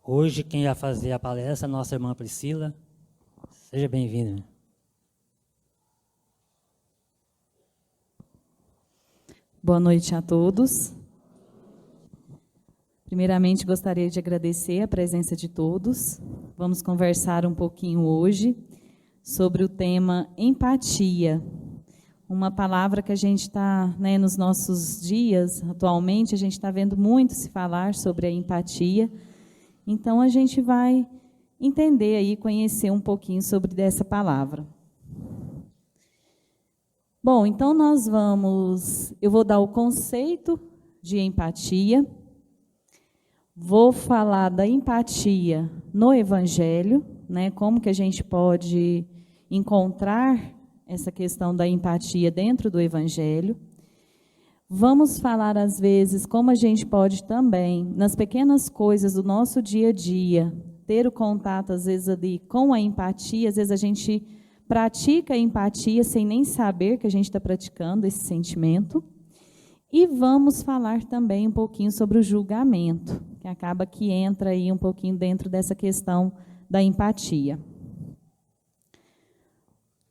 Hoje, quem vai fazer a palestra é a nossa irmã Priscila. Seja bem-vinda. Boa noite a todos. Primeiramente, gostaria de agradecer a presença de todos. Vamos conversar um pouquinho hoje sobre o tema empatia. Uma palavra que a gente está, nos nossos dias, atualmente, a gente está vendo muito se falar sobre a empatia. Então, a gente vai entender aí, conhecer um pouquinho sobre dessa palavra. Bom, então eu vou dar o conceito de empatia, vou falar da empatia no Evangelho, como que a gente pode encontrar essa questão da empatia dentro do Evangelho. Vamos falar, às vezes, como a gente pode também, nas pequenas coisas do nosso dia a dia, ter o contato, às vezes, ali com a empatia. Às vezes a gente pratica a empatia sem nem saber que a gente está praticando esse sentimento. E vamos falar também um pouquinho sobre o julgamento, que acaba que entra aí um pouquinho dentro dessa questão da empatia.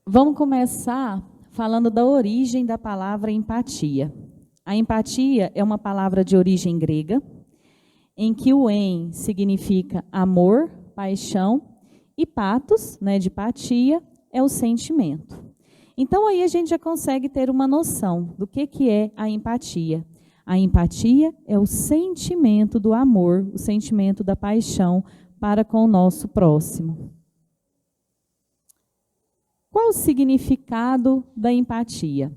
Vamos começar falando da origem da palavra empatia. A empatia é uma palavra de origem grega, em que o em significa amor, paixão, e pathos, de empatia, é o sentimento. Então, aí a gente já consegue ter uma noção do que é a empatia. A empatia é o sentimento do amor, o sentimento da paixão para com o nosso próximo. Qual o significado da empatia?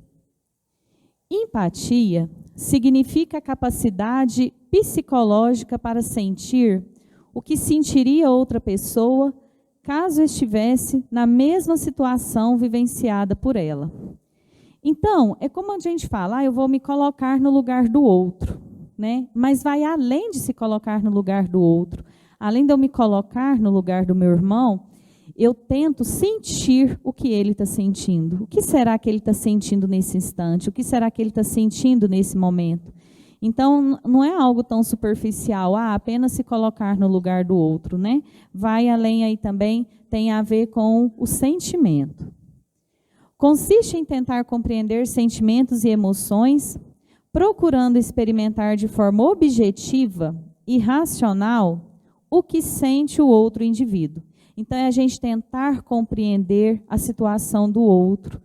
Empatia significa a capacidade psicológica para sentir o que sentiria outra pessoa caso estivesse na mesma situação vivenciada por ela. Então, é como a gente fala, eu vou me colocar no lugar do outro, Mas vai além de se colocar no lugar do outro. Além de eu me colocar no lugar do meu irmão, eu tento sentir o que ele está sentindo. O que será que ele está sentindo nesse instante? O que será que ele está sentindo nesse momento? Então, não é algo tão superficial, apenas se colocar no lugar do outro, Vai além aí também, tem a ver com o sentimento. Consiste em tentar compreender sentimentos e emoções, procurando experimentar de forma objetiva e racional o que sente o outro indivíduo. Então, é a gente tentar compreender a situação do outro,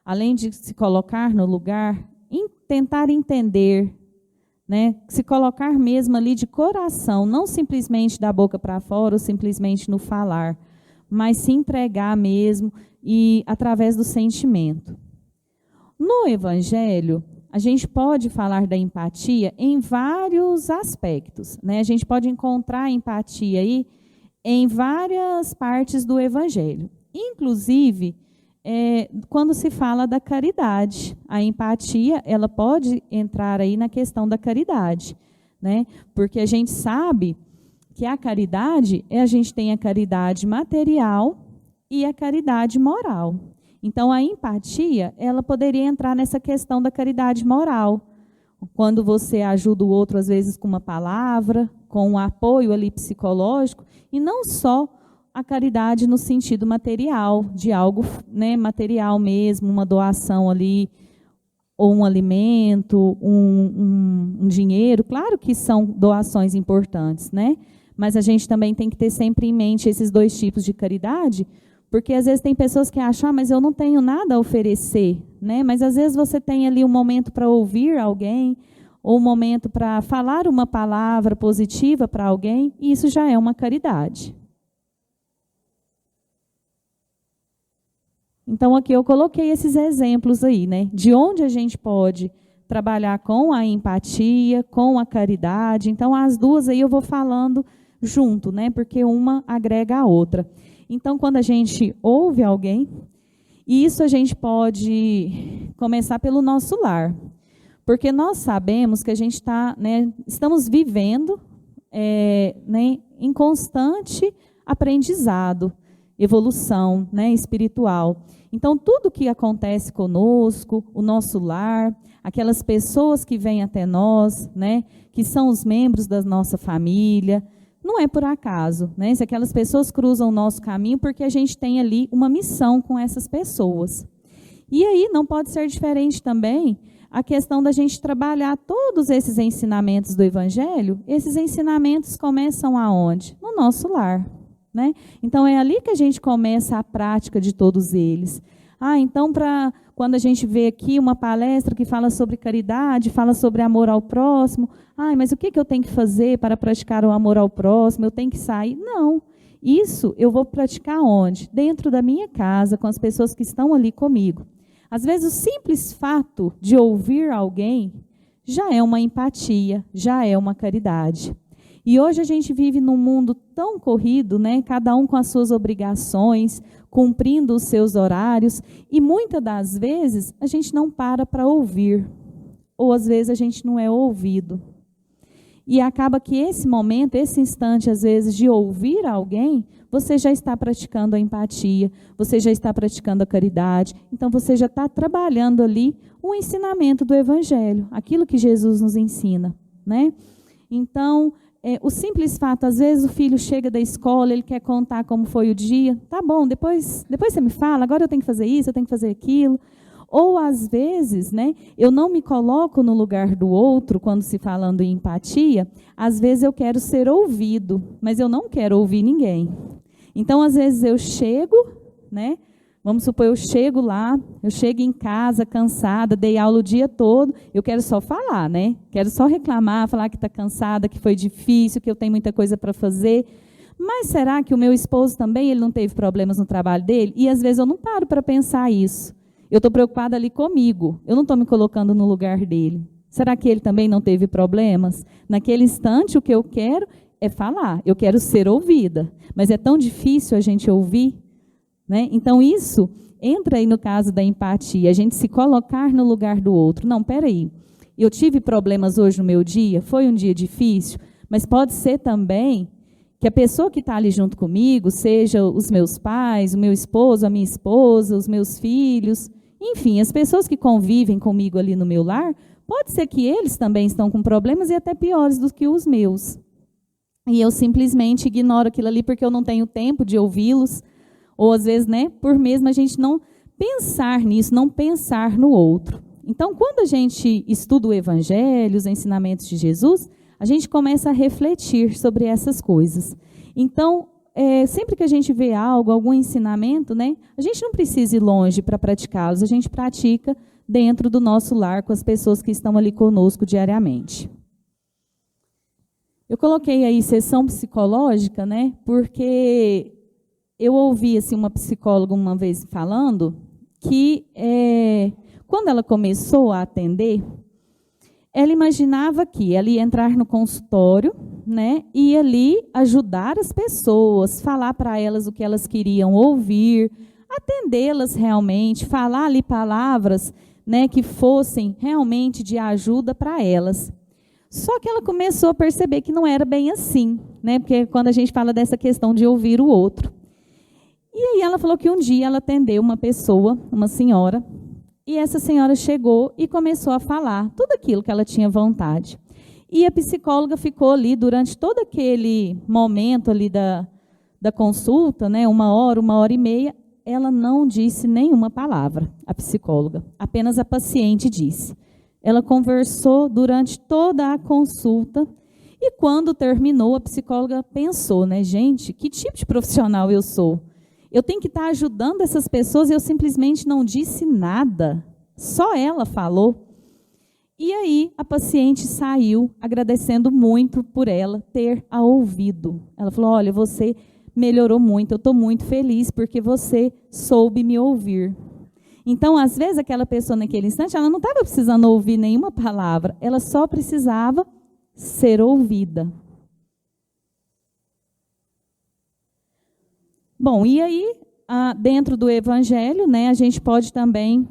além de se colocar no lugar, tentar entender, se colocar mesmo ali de coração, não simplesmente da boca para fora ou simplesmente no falar, mas se entregar mesmo e através do sentimento. No Evangelho, a gente pode falar da empatia em vários aspectos, A gente pode encontrar a empatia aí em várias partes do Evangelho. Inclusive, quando se fala da caridade, a empatia, ela pode entrar aí na questão da caridade, Porque a gente sabe que a caridade, a gente tem a caridade material e a caridade moral. Então, a empatia, ela poderia entrar nessa questão da caridade moral. Quando você ajuda o outro, às vezes, com uma palavra, com um apoio ali psicológico, e não só a caridade no sentido material, de algo material mesmo, uma doação ali, ou um alimento, um dinheiro. Claro que são doações importantes, Mas a gente também tem que ter sempre em mente esses dois tipos de caridade, porque às vezes tem pessoas que acham, mas eu não tenho nada a oferecer, Mas às vezes você tem ali um momento para ouvir alguém, ou um momento para falar uma palavra positiva para alguém, e isso já é uma caridade. Então, aqui eu coloquei esses exemplos aí, De onde a gente pode trabalhar com a empatia, com a caridade. Então, as duas aí eu vou falando junto, Porque uma agrega a outra. Então, quando a gente ouve alguém, e isso a gente pode começar pelo nosso lar. Porque nós sabemos que a gente estamos vivendo em constante aprendizado, evolução espiritual. Então, tudo que acontece conosco, o nosso lar, aquelas pessoas que vêm até nós, que são os membros da nossa família, não é por acaso, né? Se aquelas pessoas cruzam o nosso caminho, porque a gente tem ali uma missão com essas pessoas. E aí não pode ser diferente também a questão da gente trabalhar todos esses ensinamentos do Evangelho. Esses ensinamentos começam aonde? No nosso lar, né? Então é ali que a gente começa a prática de todos eles. Então quando a gente vê aqui uma palestra que fala sobre caridade, fala sobre amor ao próximo, mas o que eu tenho que fazer para praticar o amor ao próximo? Eu tenho que sair? Não. Isso eu vou praticar onde? Dentro da minha casa, com as pessoas que estão ali comigo. Às vezes o simples fato de ouvir alguém já é uma empatia, já é uma caridade. E hoje a gente vive num mundo tão corrido, né? Cada um com as suas obrigações, cumprindo os seus horários, e muitas das vezes a gente não para ouvir, ou às vezes a gente não é ouvido. E acaba que esse momento, esse instante, às vezes, de ouvir alguém, você já está praticando a empatia, você já está praticando a caridade, então você já está trabalhando ali o ensinamento do Evangelho, aquilo que Jesus nos ensina, né? Então, o simples fato, às vezes o filho chega da escola, ele quer contar como foi o dia, tá bom, depois você me fala, agora eu tenho que fazer isso, eu tenho que fazer aquilo. Ou, às vezes, né, eu não me coloco no lugar do outro, quando se falando em empatia, às vezes eu quero ser ouvido, mas eu não quero ouvir ninguém. Então, às vezes eu chego, né, vamos supor, eu chego lá, eu chego em casa cansada, dei aula o dia todo, eu quero só falar, né, quero só reclamar, falar que está cansada, que foi difícil, que eu tenho muita coisa para fazer. Mas será que o meu esposo também, ele não teve problemas no trabalho dele? E às vezes eu não paro para pensar isso. Eu estou preocupada ali comigo, eu não estou me colocando no lugar dele. Será que ele também não teve problemas? Naquele instante, o que eu quero é falar, eu quero ser ouvida. Mas é tão difícil a gente ouvir, né? Então, isso entra aí no caso da empatia, a gente se colocar no lugar do outro. Não, peraí, eu tive problemas hoje no meu dia, foi um dia difícil, mas pode ser também que a pessoa que está ali junto comigo, seja os meus pais, o meu esposo, a minha esposa, os meus filhos, enfim, as pessoas que convivem comigo ali no meu lar, pode ser que eles também estão com problemas e até piores do que os meus. E eu simplesmente ignoro aquilo ali porque eu não tenho tempo de ouvi-los, ou às vezes, né, por mesmo a gente não pensar nisso, não pensar no outro. Então, quando a gente estuda o Evangelho, os ensinamentos de Jesus, a gente começa a refletir sobre essas coisas. Então, sempre que a gente vê algo, algum ensinamento, né, a gente não precisa ir longe para praticá-los, a gente pratica dentro do nosso lar com as pessoas que estão ali conosco diariamente. Eu coloquei aí sessão psicológica, né, porque eu ouvi assim, uma psicóloga uma vez falando que quando ela começou a atender, ela imaginava que ela ia entrar no consultório, né, e ali ajudar as pessoas, falar para elas o que elas queriam ouvir, atendê-las realmente, falar ali palavras, né, que fossem realmente de ajuda para elas. Só que ela começou a perceber que não era bem assim, né, porque quando a gente fala dessa questão de ouvir o outro. E aí ela falou que um dia ela atendeu uma pessoa, uma senhora, e essa senhora chegou e começou a falar tudo aquilo que ela tinha vontade. E a psicóloga ficou ali durante todo aquele momento ali da consulta, né, 1 hora e meia, ela não disse nenhuma palavra, a psicóloga, apenas a paciente disse. Ela conversou durante toda a consulta e quando terminou, a psicóloga pensou, né, gente, que tipo de profissional eu sou? Eu tenho que estar ajudando essas pessoas e eu simplesmente não disse nada. Só ela falou. E aí a paciente saiu agradecendo muito por ela ter a ouvido. Ela falou, olha, você melhorou muito, eu estou muito feliz porque você soube me ouvir. Então, às vezes, aquela pessoa naquele instante, ela não estava precisando ouvir nenhuma palavra, ela só precisava ser ouvida. Bom, e aí, dentro do Evangelho, né, a gente pode também,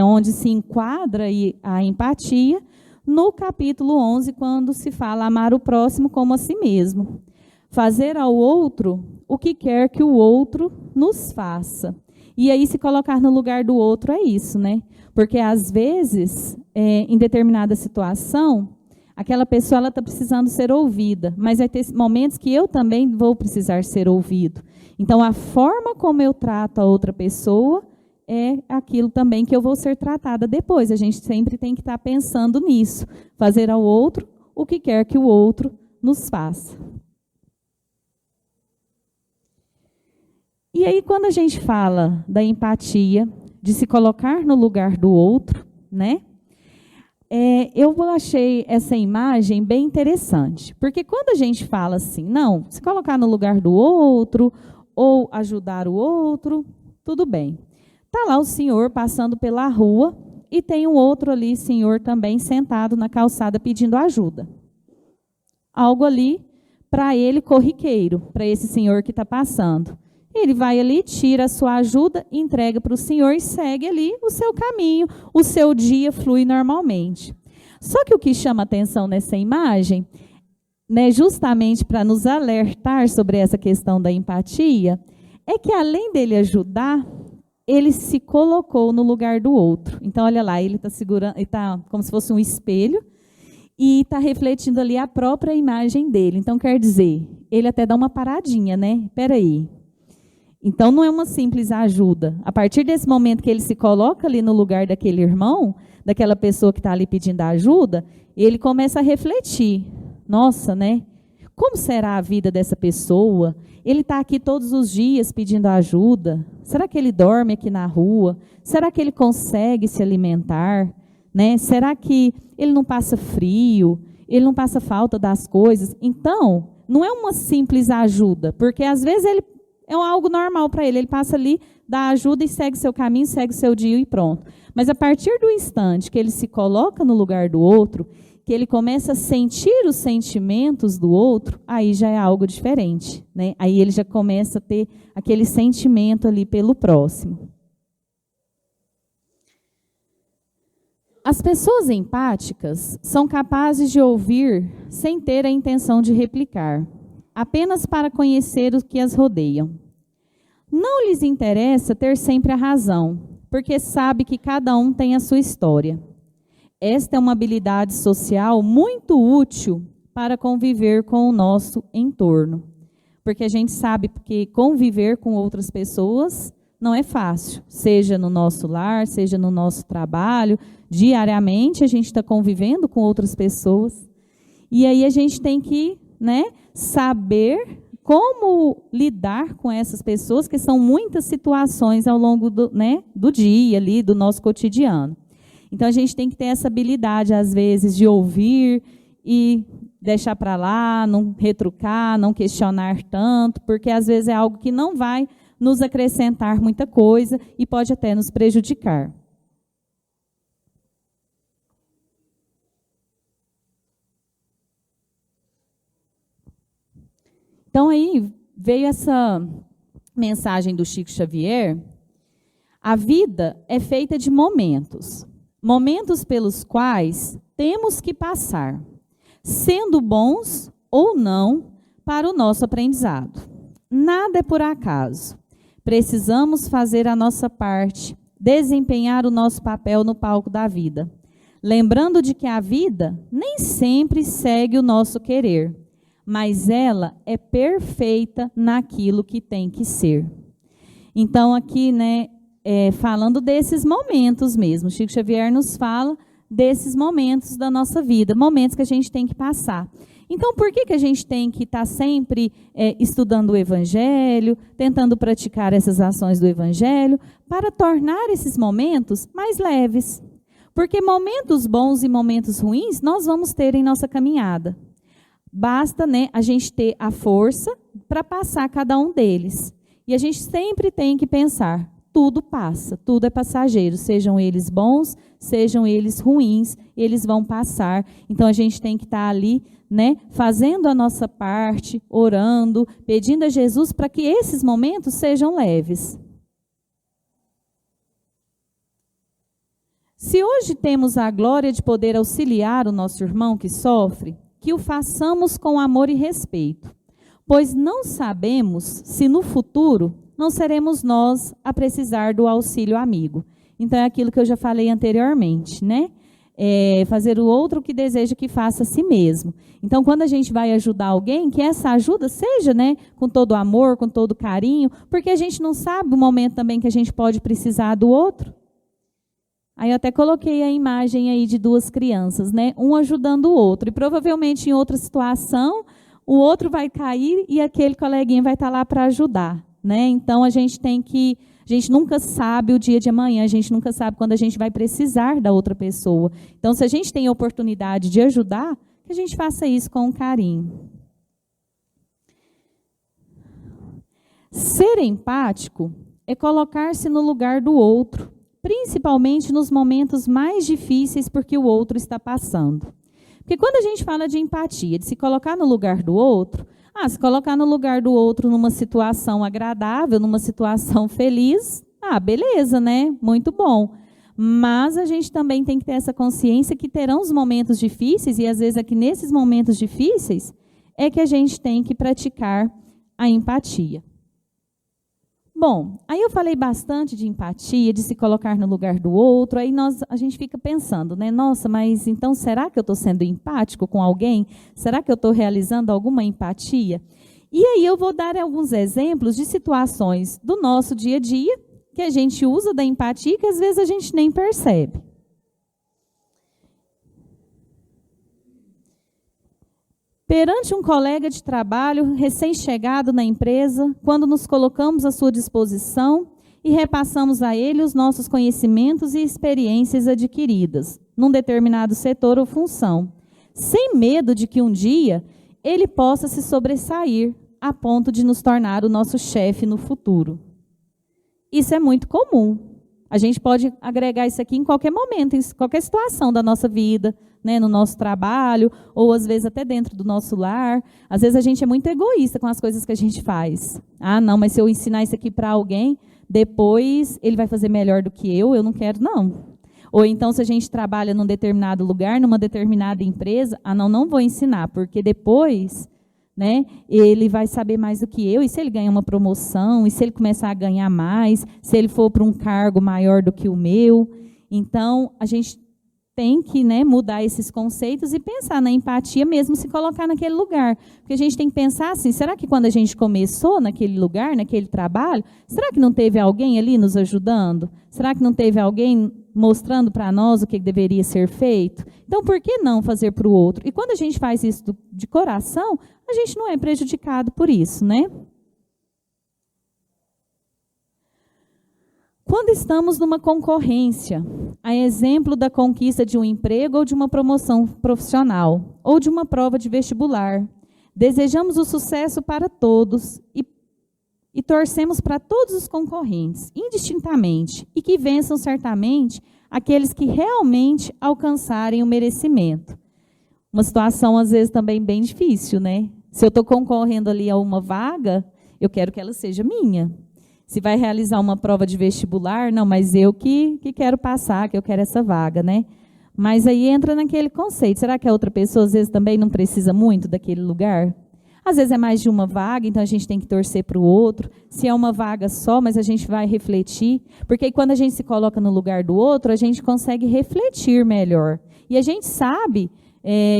onde se enquadra a empatia, no capítulo 11, quando se fala amar o próximo como a si mesmo. Fazer ao outro o que quer que o outro nos faça. E aí, se colocar no lugar do outro é isso, né? Porque, às vezes, em determinada situação, aquela pessoa ela está precisando ser ouvida, mas vai ter momentos que eu também vou precisar ser ouvido. Então, a forma como eu trato a outra pessoa é aquilo também que eu vou ser tratada depois. A gente sempre tem que estar pensando nisso. Fazer ao outro o que quer que o outro nos faça. E aí, quando a gente fala da empatia, de se colocar no lugar do outro, né? Eu achei essa imagem bem interessante. Porque quando a gente fala assim, não, se colocar no lugar do outro, ou ajudar o outro, tudo bem. Está lá o senhor passando pela rua e tem um outro ali, senhor, também sentado na calçada pedindo ajuda. Algo ali para ele corriqueiro, para esse senhor que está passando. Ele vai ali, tira a sua ajuda, entrega para o senhor e segue ali o seu caminho, o seu dia flui normalmente. Só que o que chama atenção nessa imagem, né, justamente para nos alertar sobre essa questão da empatia, é que além dele ajudar, ele se colocou no lugar do outro. Então, olha lá, ele está segurando, ele está como se fosse um espelho e está refletindo ali a própria imagem dele. Então, quer dizer, ele até dá uma paradinha, né? Espera aí. Então, não é uma simples ajuda. A partir desse momento que ele se coloca ali no lugar daquele irmão, daquela pessoa que está ali pedindo ajuda, ele começa a refletir. Nossa, né? Como será a vida dessa pessoa? Ele está aqui todos os dias pedindo ajuda. Será que ele dorme aqui na rua? Será que ele consegue se alimentar? Né? Será que ele não passa frio? Ele não passa falta das coisas? Então, não é uma simples ajuda, porque às vezes ele é algo normal para ele. Ele passa ali, dá ajuda e segue seu caminho, segue seu dia e pronto. Mas a partir do instante que ele se coloca no lugar do outro, que ele começa a sentir os sentimentos do outro, aí já é algo diferente, né? Aí ele já começa a ter aquele sentimento ali pelo próximo. As pessoas empáticas são capazes de ouvir sem ter a intenção de replicar, apenas para conhecer os que as rodeiam. Não lhes interessa ter sempre a razão, porque sabe que cada um tem a sua história. Esta é uma habilidade social muito útil para conviver com o nosso entorno. Porque a gente sabe que conviver com outras pessoas não é fácil. Seja no nosso lar, seja no nosso trabalho. Diariamente a gente está convivendo com outras pessoas. E aí a gente tem que, né, saber como lidar com essas pessoas, que são muitas situações ao longo do, né, do dia, ali, do nosso cotidiano. Então, a gente tem que ter essa habilidade, às vezes, de ouvir e deixar para lá, não retrucar, não questionar tanto, porque, às vezes, é algo que não vai nos acrescentar muita coisa e pode até nos prejudicar. Então, aí veio essa mensagem do Chico Xavier. A vida é feita de momentos. Momentos pelos quais temos que passar, sendo bons ou não, para o nosso aprendizado. Nada é por acaso. Precisamos fazer a nossa parte, desempenhar o nosso papel no palco da vida. Lembrando de que a vida nem sempre segue o nosso querer, mas ela é perfeita naquilo que tem que ser. Então, aqui, né, falando desses momentos mesmo. Chico Xavier nos fala desses momentos da nossa vida, momentos que a gente tem que passar. Então, por que a gente tem que estar sempre estudando o Evangelho, tentando praticar essas ações do Evangelho, para tornar esses momentos mais leves? Porque momentos bons e momentos ruins nós vamos ter em nossa caminhada. Basta, né, a gente ter a força para passar cada um deles. E a gente sempre tem que pensar, tudo passa, tudo é passageiro, sejam eles bons, sejam eles ruins, eles vão passar. Então, a gente tem que estar ali, né, fazendo a nossa parte, orando, pedindo a Jesus para que esses momentos sejam leves. Se hoje temos a glória de poder auxiliar o nosso irmão que sofre, que o façamos com amor e respeito, pois não sabemos se no futuro não seremos nós a precisar do auxílio amigo. Então, é aquilo que eu já falei anteriormente, né? fazer o outro o que deseja que faça a si mesmo. Então, quando a gente vai ajudar alguém, que essa ajuda seja, né, com todo amor, com todo carinho, porque a gente não sabe o momento também que a gente pode precisar do outro. Aí eu até coloquei a imagem aí de duas crianças, né, um ajudando o outro, e provavelmente em outra situação, o outro vai cair e aquele coleguinha vai estar lá para ajudar, né? Então, a gente nunca sabe o dia de amanhã, a gente nunca sabe quando a gente vai precisar da outra pessoa. Então, se a gente tem a oportunidade de ajudar, que a gente faça isso com carinho. Ser empático é colocar-se no lugar do outro, principalmente nos momentos mais difíceis porque o outro está passando. Porque quando a gente fala de empatia, de se colocar no lugar do outro, se colocar no lugar do outro numa situação agradável, numa situação feliz, beleza, né? Muito bom. Mas a gente também tem que ter essa consciência que terão os momentos difíceis, e às vezes aqui nesses momentos difíceis é que a gente tem que praticar a empatia. Bom, aí eu falei bastante de empatia, de se colocar no lugar do outro, aí a gente fica pensando, né? Nossa, mas então será que eu estou sendo empático com alguém? Será que eu estou realizando alguma empatia? E aí eu vou dar alguns exemplos de situações do nosso dia a dia, que a gente usa da empatia que às vezes a gente nem percebe. Perante um colega de trabalho recém-chegado na empresa, quando nos colocamos à sua disposição e repassamos a ele os nossos conhecimentos e experiências adquiridas num determinado setor ou função, sem medo de que um dia ele possa se sobressair a ponto de nos tornar o nosso chefe no futuro. Isso é muito comum. A gente pode agregar isso aqui em qualquer momento, em qualquer situação da nossa vida, né, no nosso trabalho, ou às vezes até dentro do nosso lar. Às vezes a gente é muito egoísta com as coisas que a gente faz. Não, mas se eu ensinar isso aqui para alguém, depois ele vai fazer melhor do que eu não quero, não. Ou então, se a gente trabalha num determinado lugar, numa determinada empresa, não vou ensinar, porque depois, né, ele vai saber mais do que eu, e se ele ganhar uma promoção, e se ele começar a ganhar mais, se ele for para um cargo maior do que o meu. Então, a gente tem que, né, mudar esses conceitos e pensar na empatia mesmo, se colocar naquele lugar. Porque a gente tem que pensar assim, será que quando a gente começou naquele lugar, naquele trabalho, será que não teve alguém ali nos ajudando? Será que não teve alguém mostrando para nós o que deveria ser feito? Então, por que não fazer para o outro? E quando a gente faz isso de coração, a gente não é prejudicado por isso, né? Quando estamos numa concorrência, a exemplo da conquista de um emprego ou de uma promoção profissional, ou de uma prova de vestibular, desejamos o sucesso para todos e torcemos para todos os concorrentes, indistintamente, e que vençam certamente aqueles que realmente alcançarem o merecimento. Uma situação, às vezes, também bem difícil, né? Se eu estou concorrendo ali a uma vaga, eu quero que ela seja minha. Se vai realizar uma prova de vestibular, não, mas eu que quero passar, que eu quero essa vaga, né? Mas aí entra naquele conceito. Será que a outra pessoa, às vezes, também não precisa muito daquele lugar? Às vezes é mais de uma vaga, então a gente tem que torcer para o outro. Se é uma vaga só, mas a gente vai refletir. Porque aí, quando a gente se coloca no lugar do outro, a gente consegue refletir melhor. E a gente sabe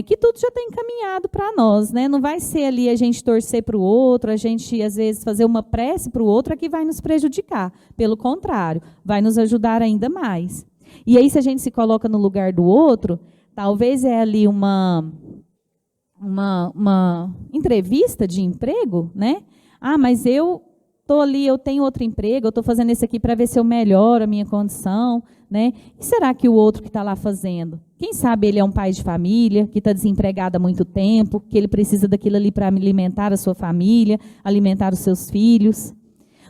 que tudo já está encaminhado para nós, né? Não vai ser ali a gente torcer para o outro, a gente, às vezes, fazer uma prece para o outro, que vai nos prejudicar. Pelo contrário, vai nos ajudar ainda mais. E aí, se a gente se coloca no lugar do outro, talvez é ali uma entrevista de emprego, né? Mas eu estou ali, eu tenho outro emprego, eu estou fazendo esse aqui para ver se eu melhoro a minha condição, né? E será que o outro que está lá fazendo? Quem sabe ele é um pai de família, que está desempregado há muito tempo, que ele precisa daquilo ali para alimentar a sua família, alimentar os seus filhos.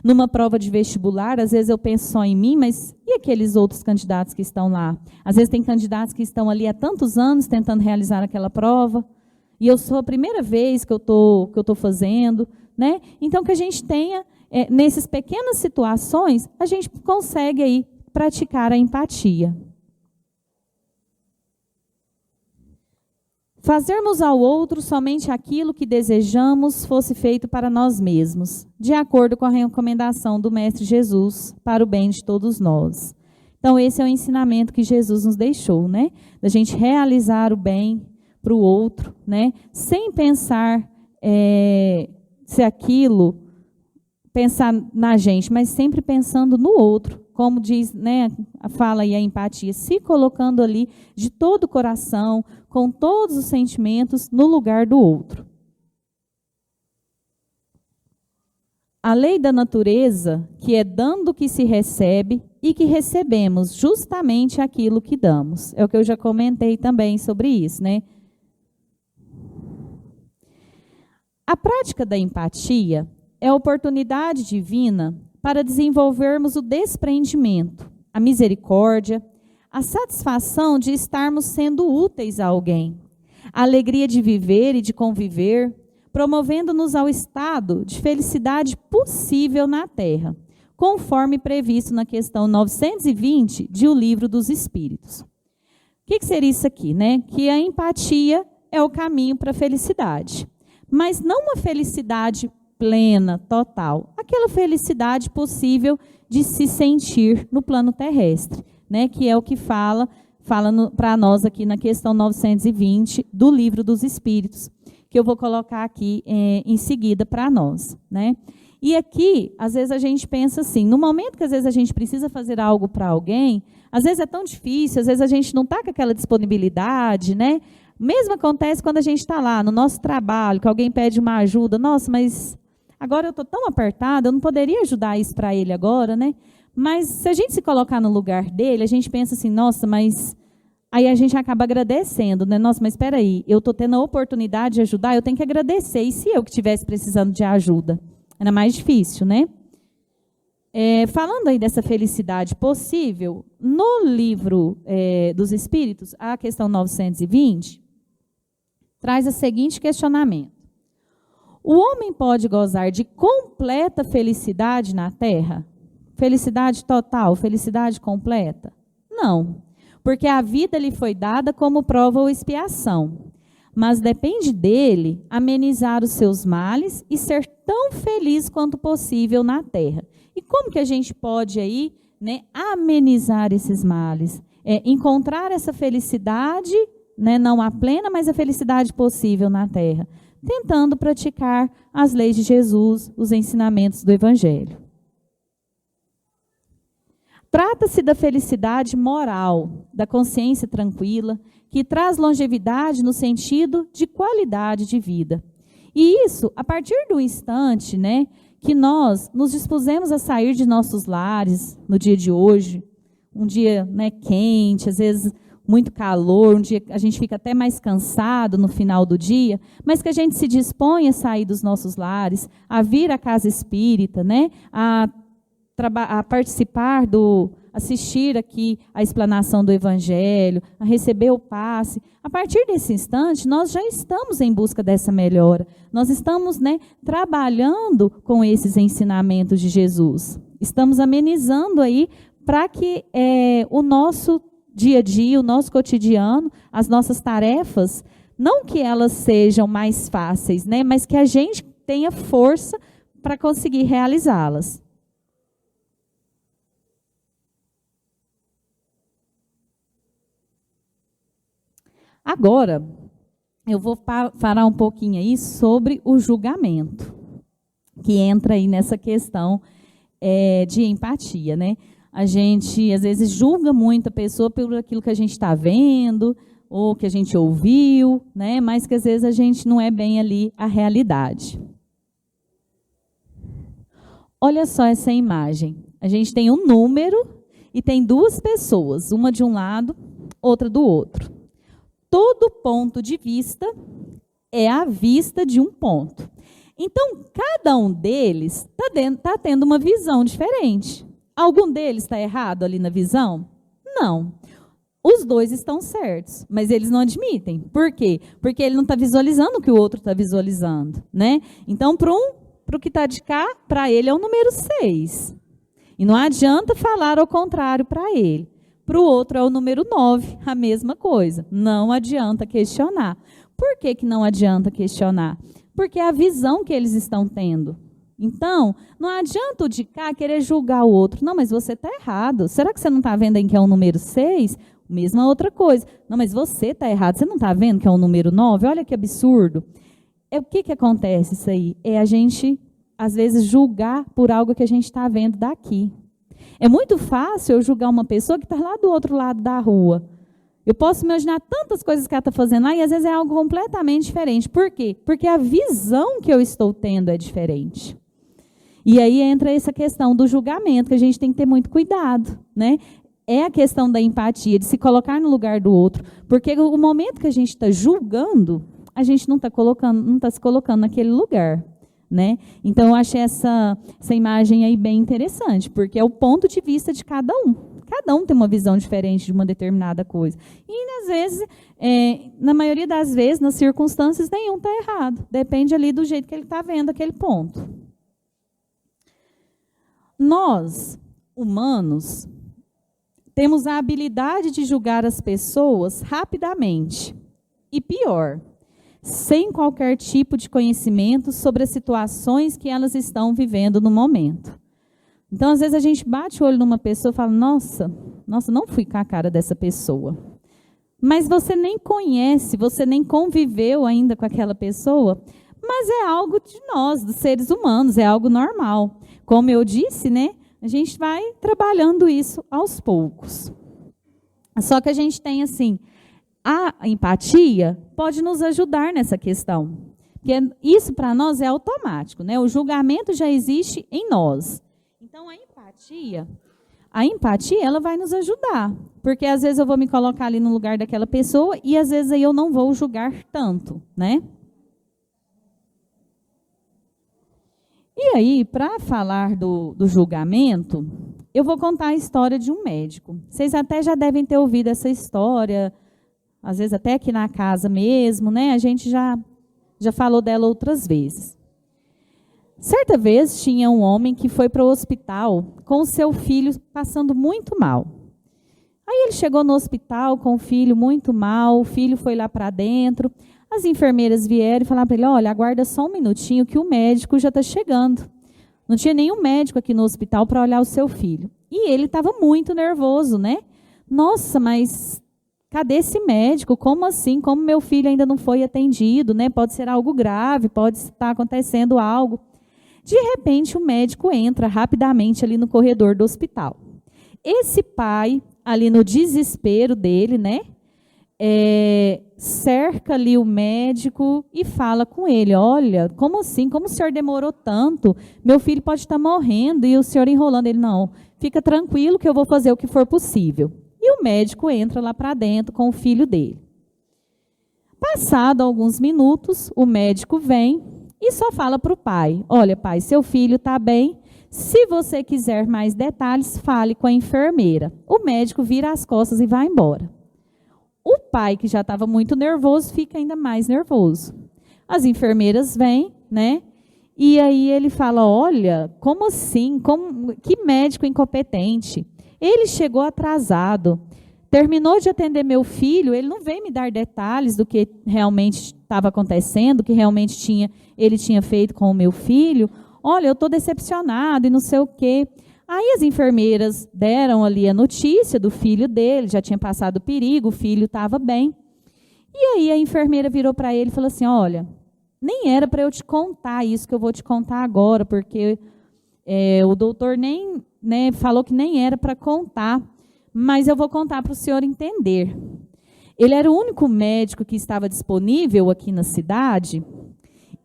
Numa prova de vestibular, às vezes eu penso só em mim, mas e aqueles outros candidatos que estão lá? Às vezes tem candidatos que estão ali há tantos anos tentando realizar aquela prova, e eu sou a primeira vez que eu tô fazendo, né? Então, que a gente tenha, nessas pequenas situações, a gente consegue aí praticar a empatia. Fazermos ao outro somente aquilo que desejamos fosse feito para nós mesmos, de acordo com a recomendação do Mestre Jesus, para o bem de todos nós. Então, esse é o ensinamento que Jesus nos deixou, né? Da gente realizar o bem para o outro, né? Sem pensar se aquilo, pensar na gente, mas sempre pensando no outro. Como diz, né, fala aí a empatia, se colocando ali de todo o coração, com todos os sentimentos, no lugar do outro. A lei da natureza, que é dando o que se recebe e que recebemos justamente aquilo que damos. É o que eu já comentei também sobre isso, né? A prática da empatia é a oportunidade divina para desenvolvermos o desprendimento, a misericórdia, a satisfação de estarmos sendo úteis a alguém, a alegria de viver e de conviver, promovendo-nos ao estado de felicidade possível na Terra, conforme previsto na questão 920 de O Livro dos Espíritos. O que seria isso aqui, né? Que a empatia é o caminho para a felicidade, mas não uma felicidade plena, total, aquela felicidade possível de se sentir no plano terrestre, né? Que é o que fala para nós aqui na questão 920 do Livro dos Espíritos, que eu vou colocar aqui em seguida para nós, né? E aqui, às vezes a gente pensa assim, no momento que às vezes a gente precisa fazer algo para alguém, às vezes é tão difícil, às vezes a gente não está com aquela disponibilidade, né? Mesmo acontece quando a gente está lá no nosso trabalho, que alguém pede uma ajuda, nossa, mas agora eu estou tão apertada, eu não poderia ajudar isso para ele agora, né? Mas se a gente se colocar no lugar dele, a gente pensa assim, nossa, mas aí a gente acaba agradecendo, né? Nossa, mas espera aí, eu estou tendo a oportunidade de ajudar, eu tenho que agradecer. E se eu que estivesse precisando de ajuda? Era mais difícil, né? Falando aí dessa felicidade possível, no Livro dos Espíritos, a questão 920, traz o seguinte questionamento. O homem pode gozar de completa felicidade na Terra? Felicidade total, felicidade completa? Não. Porque a vida lhe foi dada como prova ou expiação. Mas depende dele amenizar os seus males e ser tão feliz quanto possível na Terra. E como que a gente pode aí, né, amenizar esses males? Encontrar essa felicidade, né, não a plena, mas a felicidade possível na Terra. Tentando praticar as leis de Jesus, os ensinamentos do Evangelho. Trata-se da felicidade moral, da consciência tranquila, que traz longevidade no sentido de qualidade de vida. E isso, a partir do instante, né, que nós nos dispusemos a sair de nossos lares no dia de hoje, um dia, né, quente, às vezes muito calor, um dia a gente fica até mais cansado no final do dia, mas que a gente se dispõe a sair dos nossos lares, a vir à casa espírita, né, a participar assistir aqui a explanação do Evangelho, a receber o passe. A partir desse instante, nós já estamos em busca dessa melhora. Nós estamos, né, trabalhando com esses ensinamentos de Jesus. Estamos amenizando aí para que o nosso dia a dia, o nosso cotidiano, as nossas tarefas, não que elas sejam mais fáceis, né, mas que a gente tenha força para conseguir realizá-las. Agora, eu vou falar um pouquinho aí sobre o julgamento, que entra aí nessa questão de empatia, né? A gente, às vezes, julga muito a pessoa por aquilo que a gente está vendo, ou que a gente ouviu, né? Mas que, às vezes, a gente não é bem ali a realidade. Olha só essa imagem. A gente tem um número e tem duas pessoas, uma de um lado, outra do outro. Todo ponto de vista é a vista de um ponto. Então, cada um deles está tendo uma visão diferente. Algum deles está errado ali na visão? Não. Os dois estão certos, mas eles não admitem. Por quê? Porque ele não está visualizando o que o outro está visualizando, né? Então, para o que está de cá, para ele é o número 6. E não adianta falar ao contrário para ele. Para o outro é o número 9, a mesma coisa. Não adianta questionar. Por que não adianta questionar? Porque é a visão que eles estão tendo, Então, não adianta o de cá querer julgar o outro. Não, mas você está errado. Será que você não está vendo aí que é o número 6? Mesma outra coisa. Não, mas você está errado. Você não está vendo que é o número 9? Olha que absurdo. O que acontece isso aí? É a gente, às vezes, julgar por algo que a gente está vendo daqui. É muito fácil eu julgar uma pessoa que está lá do outro lado da rua. Eu posso imaginar tantas coisas que ela está fazendo lá e às vezes é algo completamente diferente. Por quê? Porque a visão que eu estou tendo é diferente. E aí entra essa questão do julgamento, que a gente tem que ter muito cuidado, né? É a questão da empatia, de se colocar no lugar do outro. Porque o momento que a gente está julgando, a gente não está se colocando naquele lugar, né? Então, eu achei essa imagem aí bem interessante, porque é o ponto de vista de cada um. Cada um tem uma visão diferente de uma determinada coisa. E, às vezes, na maioria das vezes, nas circunstâncias, nenhum está errado. Depende ali do jeito que ele está vendo aquele ponto. Nós, humanos, temos a habilidade de julgar as pessoas rapidamente. E pior, sem qualquer tipo de conhecimento sobre as situações que elas estão vivendo no momento. Então, às vezes, a gente bate o olho numa pessoa e fala, nossa, não fui com a cara dessa pessoa. Mas você nem conhece, você nem conviveu ainda com aquela pessoa, mas é algo de nós, dos seres humanos, é algo normal. Como eu disse, né, a gente vai trabalhando isso aos poucos. Só que a gente tem, assim, a empatia pode nos ajudar nessa questão. Porque isso, para nós, é automático, né? O julgamento já existe em nós. Então, a empatia, ela vai nos ajudar. Porque, às vezes, eu vou me colocar ali no lugar daquela pessoa e, às vezes, aí eu não vou julgar tanto, né? E aí, para falar do julgamento, eu vou contar a história de um médico. Vocês até já devem ter ouvido essa história, às vezes até aqui na casa mesmo, né? A gente já falou dela outras vezes. Certa vez, tinha um homem que foi para o hospital com o seu filho passando muito mal. Aí ele chegou no hospital com o filho muito mal, o filho foi lá para dentro. As enfermeiras vieram e falaram para ele, olha, aguarda só um minutinho que o médico já está chegando. Não tinha nenhum médico aqui no hospital para olhar o seu filho. E ele estava muito nervoso, né? Nossa, mas cadê esse médico? Como assim? Como meu filho ainda não foi atendido, né? Pode ser algo grave, pode estar acontecendo algo. De repente, o médico entra rapidamente ali no corredor do hospital. Esse pai, ali no desespero dele, né? Cerca ali o médico e fala com ele, olha, como assim? Como o senhor demorou tanto? Meu filho pode estar morrendo e o senhor enrolando. Ele, não, fica tranquilo que eu vou fazer o que for possível. E o médico entra lá para dentro com o filho dele. Passado alguns minutos, o médico vem e só fala para o pai, olha pai, seu filho está bem, se você quiser mais detalhes, fale com a enfermeira. O médico vira as costas e vai embora. O pai, que já estava muito nervoso, fica ainda mais nervoso. As enfermeiras vêm, né? E aí ele fala, olha, como assim? Que médico incompetente. Ele chegou atrasado. Terminou de atender meu filho, ele não veio me dar detalhes do que realmente estava acontecendo, o que realmente ele tinha feito com o meu filho. Olha, eu estou decepcionado e não sei o quê. Aí as enfermeiras deram ali a notícia do filho dele, já tinha passado perigo, o filho estava bem. E aí a enfermeira virou para ele e falou assim, olha, nem era para eu te contar isso que eu vou te contar agora, porque o doutor falou que nem era para contar, mas eu vou contar para o senhor entender. Ele era o único médico que estava disponível aqui na cidade,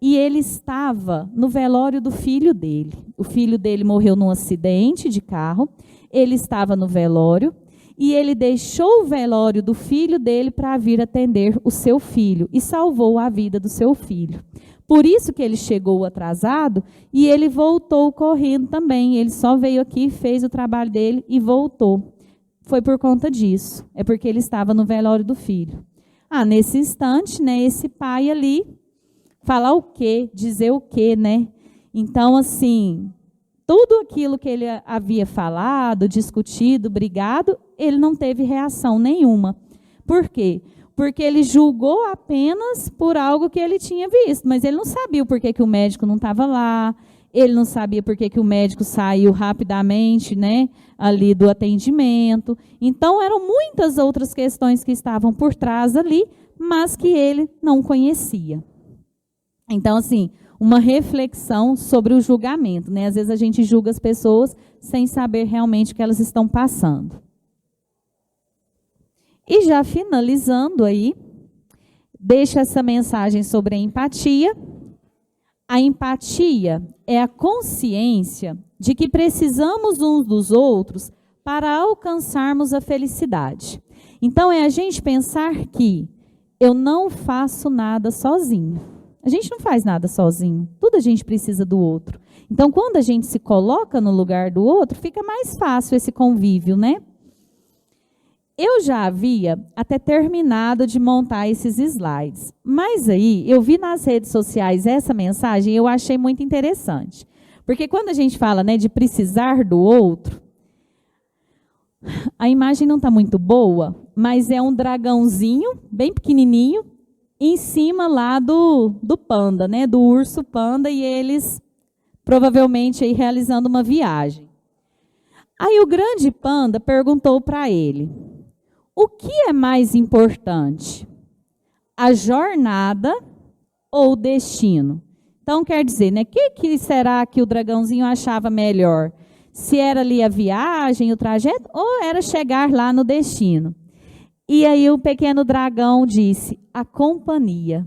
e ele estava no velório do filho dele. O filho dele morreu num acidente de carro, ele estava no velório, e ele deixou o velório do filho dele para vir atender o seu filho, e salvou a vida do seu filho. Por isso que ele chegou atrasado, e ele voltou correndo também. Ele só veio aqui, fez o trabalho dele e voltou. Foi por conta disso, é porque ele estava no velório do filho. Nesse instante, né, esse pai ali, falar o quê, dizer o quê, né? Então, assim, tudo aquilo que ele havia falado, discutido, brigado, ele não teve reação nenhuma. Por quê? Porque ele julgou apenas por algo que ele tinha visto, mas ele não sabia o porquê que o médico não estava lá, ele não sabia por que o médico saiu rapidamente, né, ali do atendimento. Então, eram muitas outras questões que estavam por trás ali, mas que ele não conhecia. Então, assim, uma reflexão sobre o julgamento, né? Às vezes a gente julga as pessoas sem saber realmente o que elas estão passando. E já finalizando aí, deixo essa mensagem sobre a empatia. A empatia é a consciência de que precisamos uns dos outros para alcançarmos a felicidade. Então, é a gente pensar que eu não faço nada sozinho. A gente não faz nada sozinho. Tudo a gente precisa do outro. Então, quando a gente se coloca no lugar do outro, fica mais fácil esse convívio, né? Eu já havia até terminado de montar esses slides, mas aí eu vi nas redes sociais essa mensagem e eu achei muito interessante. Porque quando a gente fala, né, de precisar do outro, a imagem não está muito boa, mas é um dragãozinho, bem pequenininho, em cima lá do panda, né, do urso panda, e eles provavelmente aí realizando uma viagem. Aí o grande panda perguntou para ele: o que é mais importante? A jornada ou o destino? Então, quer dizer, né, que será que o dragãozinho achava melhor? Se era ali a viagem, o trajeto, ou era chegar lá no destino? E aí o pequeno dragão disse: a companhia.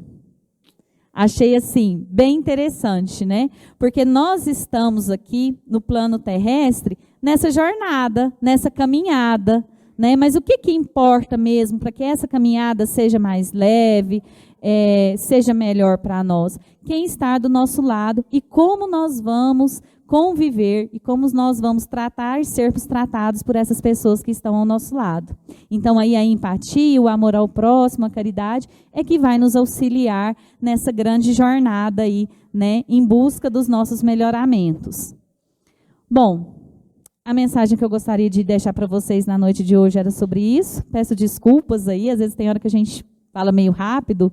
Achei assim, bem interessante, né? Porque nós estamos aqui no plano terrestre, nessa jornada, nessa caminhada, né? Mas o que importa mesmo para que essa caminhada seja mais leve, seja melhor para nós? Quem está do nosso lado e como nós vamos conviver e como nós vamos tratar e sermos tratados por essas pessoas que estão ao nosso lado. Então, aí a empatia, o amor ao próximo, a caridade, é que vai nos auxiliar nessa grande jornada aí, né, em busca dos nossos melhoramentos. Bom, a mensagem que eu gostaria de deixar para vocês na noite de hoje era sobre isso. Peço desculpas aí, às vezes tem hora que a gente fala meio rápido,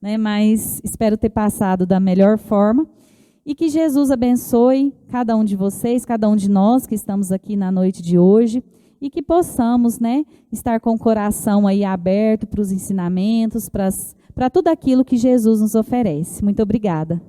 né, mas espero ter passado da melhor forma. E que Jesus abençoe cada um de vocês, cada um de nós que estamos aqui na noite de hoje, e que possamos, né, estar com o coração aí aberto para os ensinamentos, para tudo aquilo que Jesus nos oferece. Muito obrigada.